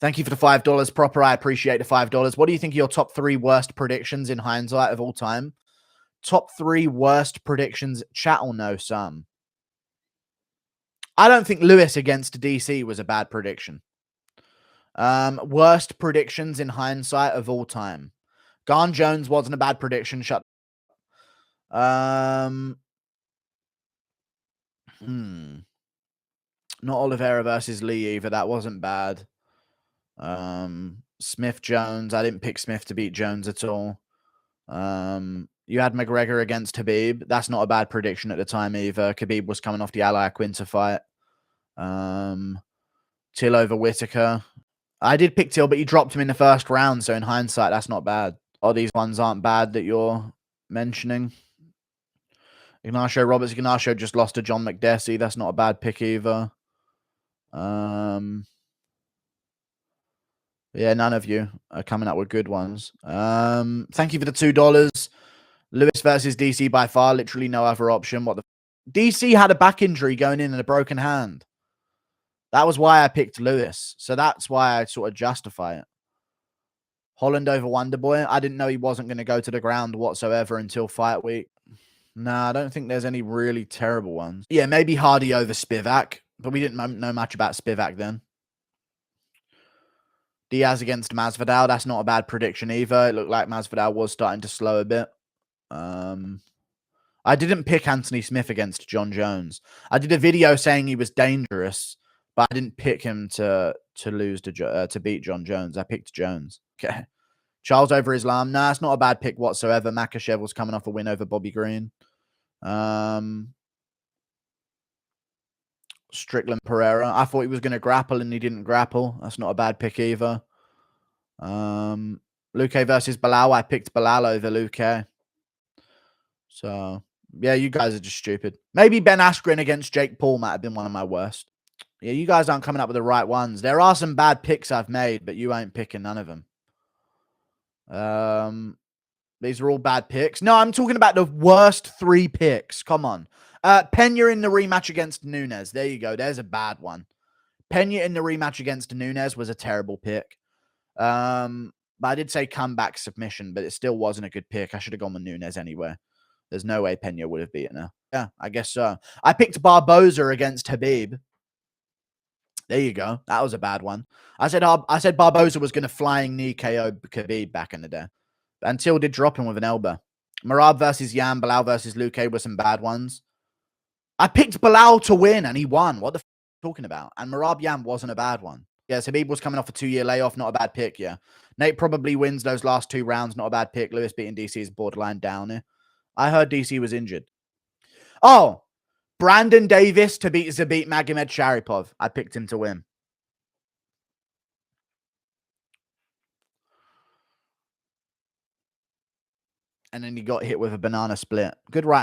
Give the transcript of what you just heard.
Thank you for the $5. Proper, I appreciate the $5. What do you think are your top 3 worst predictions in hindsight of all time? Top 3 worst predictions, chat or no some. I don't think Lewis against DC was a bad prediction. Worst predictions in hindsight of all time. Garn Jones wasn't a bad prediction. Shut. Not Oliveira versus Lee either. That wasn't bad. Smith Jones. I didn't pick Smith to beat Jones at all. You had McGregor against Khabib. That's not a bad prediction at the time either. Khabib was coming off the Ally Quinta fight. Till over Whitaker. I did pick Till, but you dropped him in the first round. So in hindsight, that's not bad. All these ones aren't bad that you're mentioning. Ignacio Roberts. Ignacio just lost to John McDessie. That's not a bad pick either. Yeah, none of you are coming up with good ones. Thank you for the $2. Lewis versus DC by far, literally no other option. What the DC had a back injury going in and a broken hand. That was why I picked Lewis. So that's why I sort of justify it. Holland over Wonderboy. I didn't know he wasn't going to go to the ground whatsoever until fight week. Nah, I don't think there's any really terrible ones. Yeah, maybe Hardy over Spivak, but we didn't know much about Spivak then. Diaz against Masvidal. That's not a bad prediction either. It looked like Masvidal was starting to slow a bit. I didn't pick Anthony Smith against John Jones. I did a video saying he was dangerous, but I didn't pick him to lose to beat John Jones. I picked Jones. Okay. Charles over Islam. Nah, it's not a bad pick whatsoever. Makhachev was coming off a win over Bobby Green. Strickland Pereira. I thought he was going to grapple and he didn't grapple. That's not a bad pick either. Luque versus Bilal. I picked Bilal over Luque. So, yeah, you guys are just stupid. Maybe Ben Askren against Jake Paul might have been one of my worst. Yeah, you guys aren't coming up with the right ones. There are some bad picks I've made, but you ain't picking none of them. These are all bad picks. No, I'm talking about the worst 3 picks. Come on. Pena in the rematch against Nunes. There you go. There's a bad one. Pena in the rematch against Nunes was a terrible pick. But I did say comeback submission, but it still wasn't a good pick. I should have gone with Nunes anyway. There's no way Pena would have beaten her. Yeah, I guess so. I picked Barboza against Khabib. There you go. That was a bad one. I said Barboza was going to flying knee KO Khabib back in the day. Until did drop him with an elbow. Marab versus Yan, Bilal versus Luque were some bad ones. I picked Bilal to win and he won. What the f are you talking about? And Marab Yan wasn't a bad one. Yes, Khabib was coming off a 2-year layoff. Not a bad pick, yeah. Nate probably wins those last 2 rounds. Not a bad pick. Lewis beating DC is borderline downer. I heard DC was injured. Oh, Brandon Davis to beat Zabit Magomed Sharipov. I picked him to win. And then he got hit with a banana split. Good right.